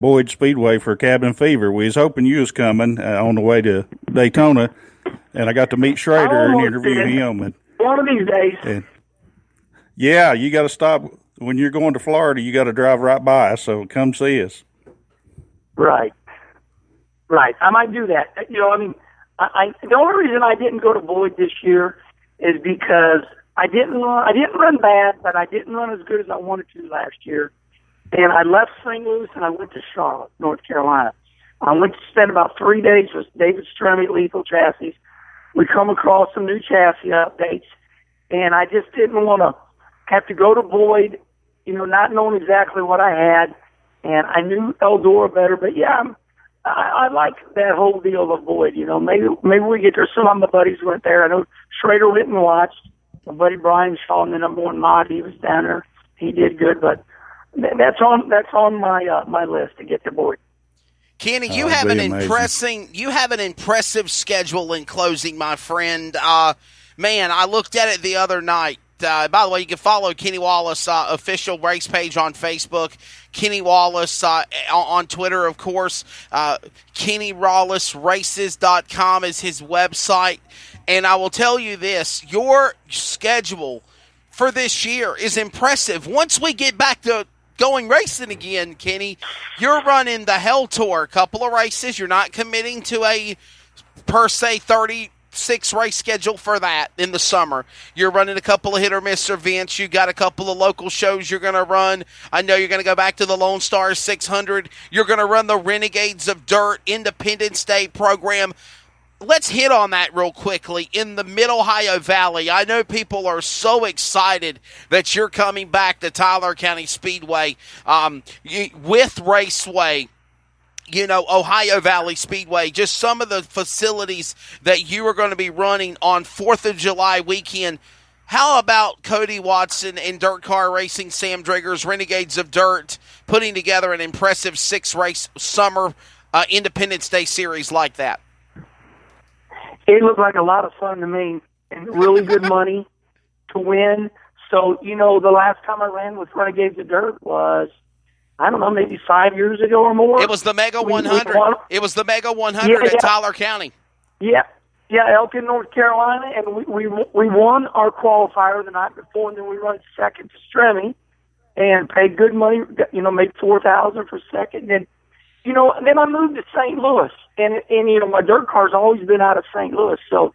Boyd Speedway for Cabin Fever. We was hoping you was coming on the way to Daytona, and I got to meet Schrader and interview him. And, one of these days. And, yeah, you got to stop. When you're going to Florida, you got to drive right by us, so come see us. Right. I might do that. The only reason I didn't go to Boyd this year is because I didn't run bad, but I didn't run as good as I wanted to last year. And I left St. Louis and I went to Charlotte, North Carolina. I went to spend about 3 days with David Stremme at Lethal Chassis. We come across some new chassis updates, and I just didn't want to have to go to Boyd, not knowing exactly what I had. And I knew Eldora better, but yeah, I like that whole deal of Boyd. Maybe we get there. Some of my buddies went there. I know Schrader went and watched. My buddy Brian Shaw, the number one mod, he was down there. He did good, but that's on my list to get to Boyd. Kenny, you have an impressive schedule in closing, my friend. Man, I looked at it the other night. By the way, you can follow Kenny Wallace official race page on Facebook, Kenny Wallace on Twitter, of course. KennyWallaceRaces.com is his website. And I will tell you this, your schedule for this year is impressive. Once we get back to going racing again, Kenny, you're running the Hell Tour, a couple of races. You're not committing to a, per se, 36 race schedule for that in the summer. You're running a couple of hit or miss events. You got a couple of local shows you're going to run. I know you're going to go back to the Lone Star 600. You're going to run the Renegades of Dirt Independence Day program. Let's hit on that real quickly. In the Mid-Ohio Valley, I know people are so excited that you're coming back to Tyler County Speedway with Raceway. Ohio Valley Speedway, just some of the facilities that you are going to be running on 4th of July weekend. How about Cody Watson and Dirt Car Racing, Sam Driggers, Renegades of Dirt, putting together an impressive 6-race summer Independence Day series like that? It looked like a lot of fun to me and really good money to win. So, the last time I ran with Renegades of Dirt was, I don't know, maybe 5 years ago or more. It was the Mega 100. It was the Mega 100 at Tyler County. Yeah, Elkin, North Carolina, and we won our qualifier the night before, and then we run second to Stremme and paid good money. Made $4,000 for second. And then I moved to St. Louis, and my dirt car's always been out of St. Louis, so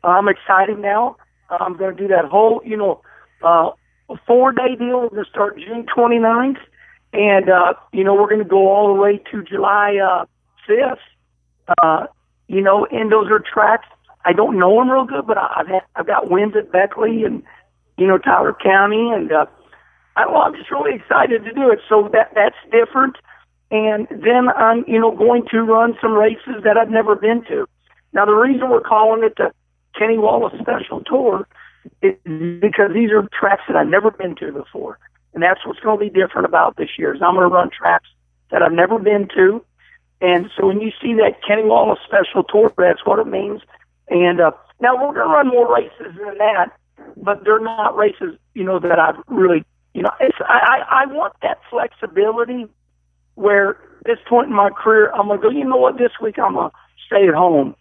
I'm excited now. I'm going to do that whole, a 4-day deal. We're going to start June 29th. And, we're going to go all the way to July 5th. And those are tracks. I don't know them real good, but I've got wins at Beckley and, Tyler County. And I'm just really excited to do it. So that's different. And then I'm, going to run some races that I've never been to. Now, the reason we're calling it the Kenny Wallace Special Tour is because these are tracks that I've never been to before. And that's what's going to be different about this year is I'm going to run tracks that I've never been to. And so when you see that Kenny Wallace Special Tour, that's what it means. And now we're going to run more races than that, but they're not races, that I've really, I want that flexibility where at this point in my career, I'm going to go, this week I'm going to stay at home,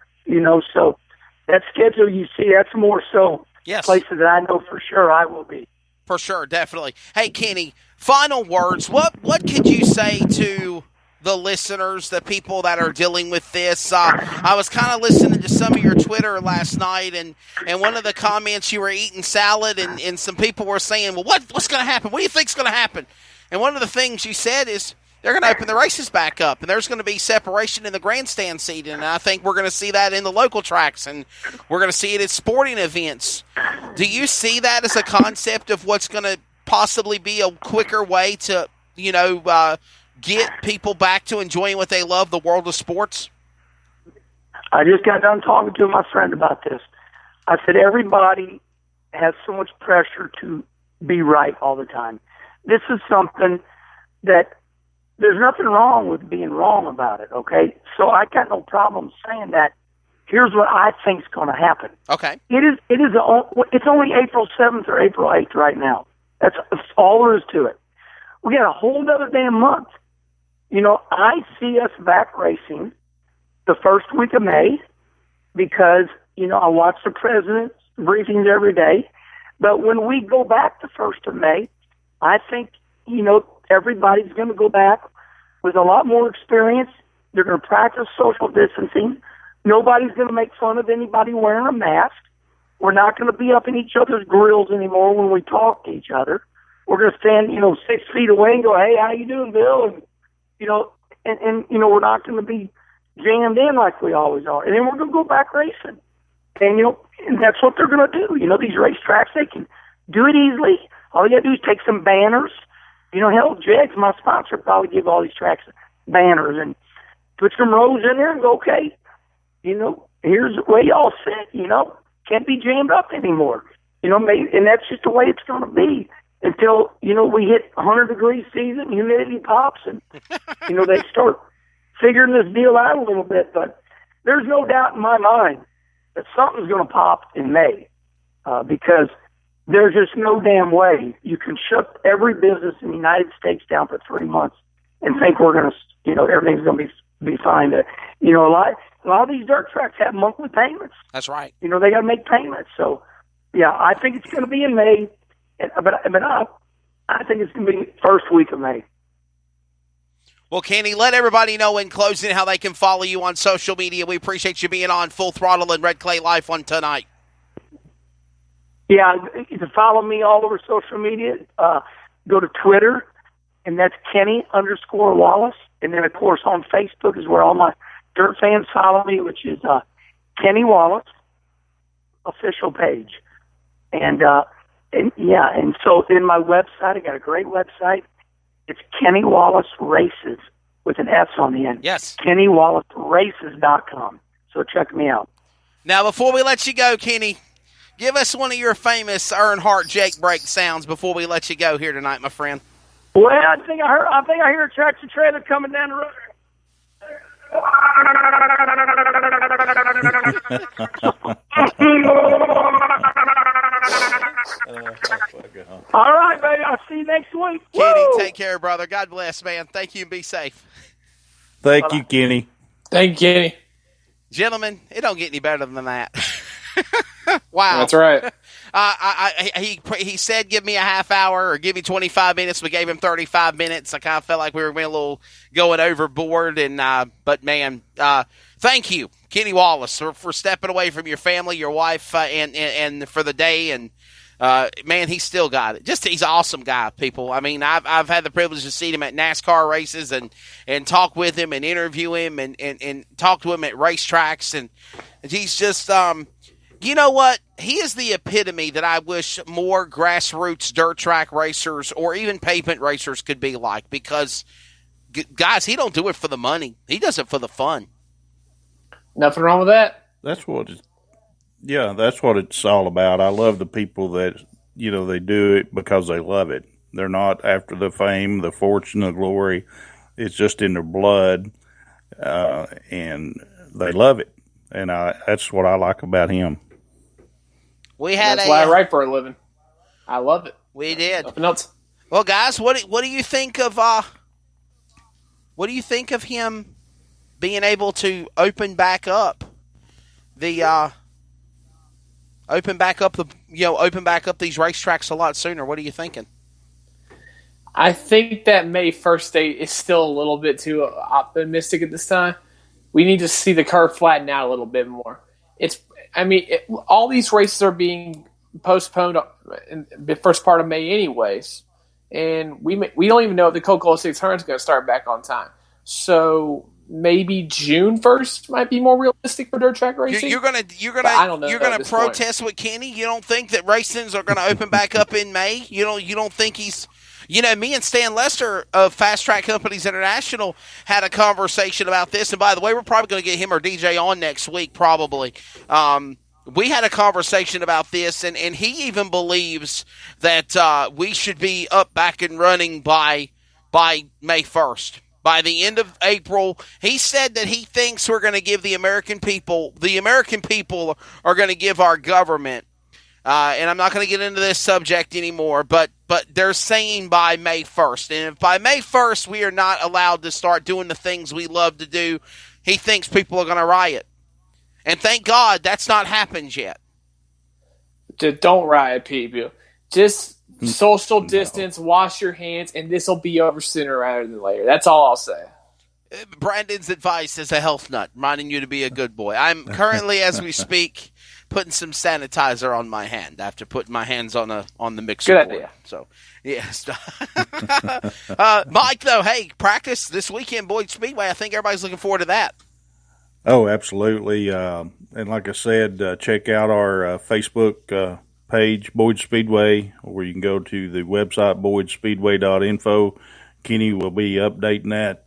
so that schedule you see, that's more so places that I know for sure I will be. For sure, definitely. Hey, Kenny, final words. What could you say to the listeners, the people that are dealing with this? I was kind of listening to some of your Twitter last night, and one of the comments, you were eating salad, and some people were saying, well, what's going to happen? What do you think's going to happen? And one of the things you said is they're going to open the races back up, and there's going to be separation in the grandstand seating, and I think we're going to see that in the local tracks, and we're going to see it at sporting events. Do you see that as a concept of what's going to possibly be a quicker way to, get people back to enjoying what they love, the world of sports? I just got done talking to my friend about this. I said everybody has so much pressure to be right all the time. This is something that there's nothing wrong with being wrong about it, okay? So I got no problem saying that. Here's what I think is going to happen. Okay. It's only April 7th or April 8th right now. That's all there is to it. We got a whole other damn month. I see us back racing the first week of May because, I watch the president's briefings every day. But when we go back the 1st of May, I think, everybody's going to go back with a lot more experience. They're going to practice social distancing. Nobody's going to make fun of anybody wearing a mask. We're not going to be up in each other's grills anymore when we talk to each other. We're going to stand, 6 feet away and go, "Hey, how you doing, Bill?" And, we're not going to be jammed in like we always are. And then we're going to go back racing. And, and that's what they're going to do. These racetracks, they can do it easily. All you got to do is take some banners. Hell, Jegs, my sponsor, probably give all these tracks banners and put some rows in there and go, "Okay, here's the way y'all sit, can't be jammed up anymore." Maybe, and that's just the way it's going to be until, we hit 100-degree season, humidity pops, and, they start figuring this deal out a little bit. But there's no doubt in my mind that something's going to pop in May because there's just no damn way you can shut every business in the United States down for 3 months and think we're going to, everything's going to be fine. A lot of these dirt tracks have monthly payments. That's right. They got to make payments. So, yeah, I think it's going to be in May, but I think it's going to be first week of May. Well, Kenny, let everybody know in closing how they can follow you on social media. We appreciate you being on Full Throttle and Red Clay Life on tonight. Yeah, you can follow me all over social media. Go to Twitter, and that's Kenny_Wallace. And then, of course, on Facebook is where all my dirt fans follow me, which is Kenny Wallace official page. And so in my website, I got a great website. It's Kenny Wallace Races with an S on the end. Yes. KennyWallaceRaces.com. So check me out. Now, before we let you go, Kenny, give us one of your famous Earnhardt Jake break sounds before we let you go here tonight, my friend. Well, I think I hear a tractor trailer coming down the road. All right, baby. I'll see you next week. Kenny, Woo! take care, brother. God bless, man. Thank you and be safe. Thank you, Kenny. Thank you, Kenny. Gentlemen, it don't get any better than that. Wow. That's right. He said give me a half hour or give me 25 minutes. We gave him 35 minutes. I kind of felt like we were being a little going overboard. But man, thank you, Kenny Wallace, for stepping away from your family, your wife, and for the day. And man, he's still got it. He's an awesome guy, people. I mean, I've had the privilege to see him at NASCAR races and talk with him and interview him and talk to him at racetracks. And he's just, you know what? He is the epitome that I wish more grassroots dirt track racers or even pavement racers could be like, because, guys, he don't do it for the money. He does it for the fun. Nothing wrong with that. That's what it's all about. I love the people that, they do it because they love it. They're not after the fame, the fortune, the glory. It's just in their blood, and they love it. And that's what I like about him. That's why I write for a living. I love it. We did. Nothing else. Well, guys, what do you think of him being able to open back up these racetracks a lot sooner? What are you thinking? I think that May 1st date is still a little bit too optimistic at this time. We need to see the curve flatten out a little bit more. All these races are being postponed in the first part of May anyways, and we don't even know if the Coca-Cola 600 is going to start back on time. So maybe June 1st might be more realistic for dirt track racing. You're gonna protest with Kenny. You don't think that racings are going to open back up in May? You don't think he's. Me and Stan Lester of Fast Track Companies International had a conversation about this. And by the way, we're probably going to get him or DJ on next week, probably. We had a conversation about this, and he even believes that we should be up, back, and running by May 1st. By the end of April, he said that he thinks we're going to give the American people are going to give our government and I'm not going to get into this subject anymore, but they're saying by May 1st. And if by May 1st we are not allowed to start doing the things we love to do, he thinks people are going to riot. And thank God that's not happened yet. Just don't riot, people. Just social distance, wash your hands, and this will be over sooner rather than later. That's all I'll say. Brandon's advice is a health nut, reminding you to be a good boy. I'm currently, as we speak, putting some sanitizer on my hand after putting my hands on the mixer Good board. idea. So, yes. Mike, though, hey, practice this weekend, Boyd Speedway. I think everybody's looking forward to that. Oh, absolutely. And like I said, check out our Facebook page, Boyd Speedway, or you can go to the website, boydspeedway.info. Kenny will be updating that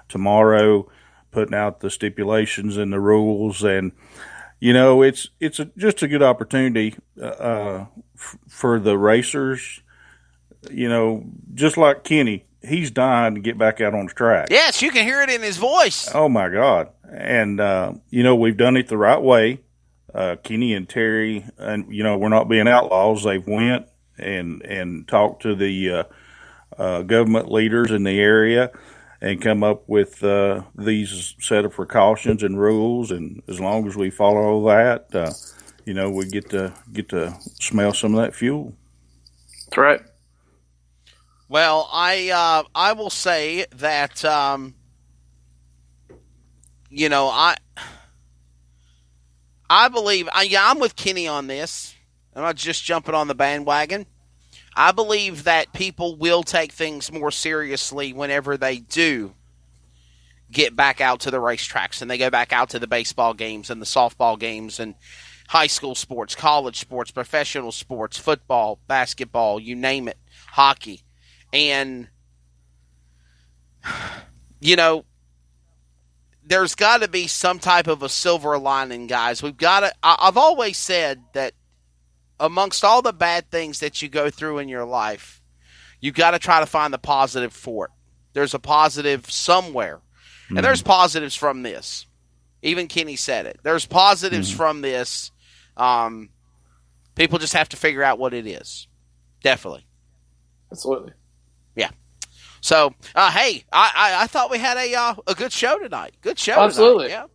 tomorrow, putting out the stipulations and the rules. And, it's just a good opportunity for the racers. Just like Kenny, he's dying to get back out on the track. Yes, you can hear it in his voice. Oh, my God. And, we've done it the right way. Kenny and Terry, and, we're not being outlaws. They've went and talked to the government leaders in the area and come up with these set of precautions and rules. And as long as we follow that, we get to smell some of that fuel. That's right. Well, I will say that I believe I'm with Kenny on this. I'm not just jumping on the bandwagon. I believe that people will take things more seriously whenever they do get back out to the racetracks and they go back out to the baseball games and the softball games and high school sports, college sports, professional sports, football, basketball, you name it, hockey. And, there's got to be some type of a silver lining, guys. I've always said that amongst all the bad things that you go through in your life, you've got to try to find the positive for it. There's a positive somewhere. Mm-hmm. And there's positives from this. Even Kenny said it. There's positives from this. People just have to figure out what it is. Definitely. Absolutely. Yeah. So, hey, I thought we had a good show tonight. Good show Absolutely. tonight.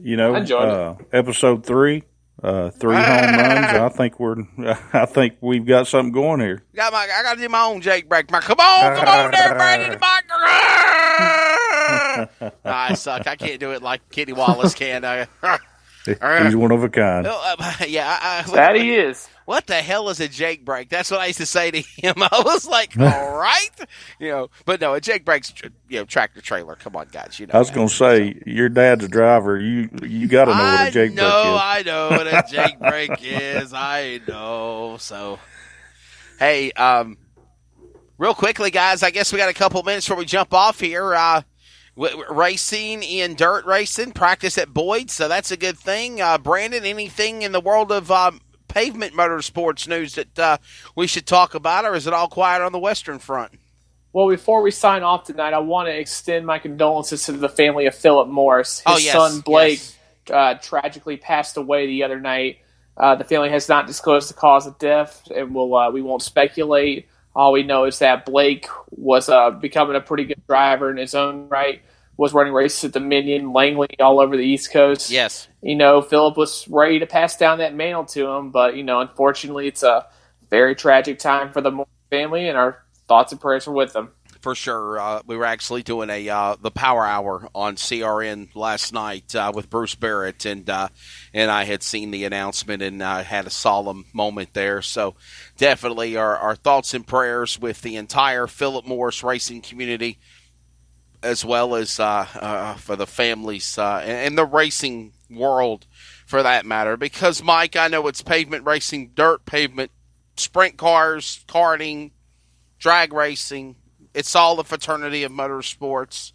Yeah. I enjoyed it. Episode 3. 3 home runs. I think we've got something going here. I got to do my own Jake break. Come on there, Brandon. I suck. I can't do it like Kenny Wallace can. He's one of a kind. That he is. What the hell is a Jake break? That's what I used to say to him. I was like, all right. But no, a Jake break's, tractor trailer. Come on, guys. I was going to say, your dad's a driver. You got to know what a Jake break is. I know what a Jake break is. I know. So, hey, real quickly, guys, I guess we got a couple minutes before we jump off here. Racing in dirt racing, practice at Boyd, so that's a good thing. Brandon, anything in the world of pavement motorsports news that we should talk about, or is it all quiet on the Western Front? Well, before we sign off tonight, I want to extend my condolences to the family of Philip Morris. His son Blake tragically passed away the other night. The family has not disclosed the cause of death, and we won't speculate. All we know is that Blake was becoming a pretty good driver in his own right, was running races at Dominion, Langley, all over the East Coast. Yes. Philip was ready to pass down that mantle to him, but, unfortunately it's a very tragic time for the Morris family, and our thoughts and prayers are with them. For sure. We were actually doing the Power Hour on CRN last night with Bruce Barrett, and I had seen the announcement and had a solemn moment there. So definitely our thoughts and prayers with the entire Philip Morris racing community, as well as for the families and the racing world, for that matter. Because, Mike, I know it's pavement racing, dirt pavement, sprint cars, karting, drag racing. It's all the fraternity of motorsports.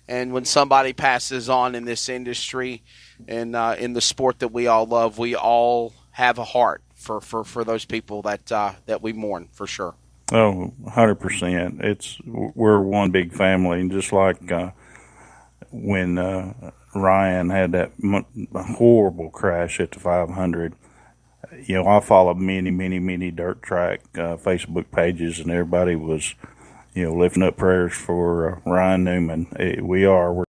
And when somebody passes on in this industry and in the sport that we all love, we all have a heart for those people that we mourn, for sure. Oh, 100%. We're one big family, and just like when Ryan had that horrible crash at the 500, I follow many dirt track Facebook pages, and everybody was, lifting up prayers for Ryan Newman. We're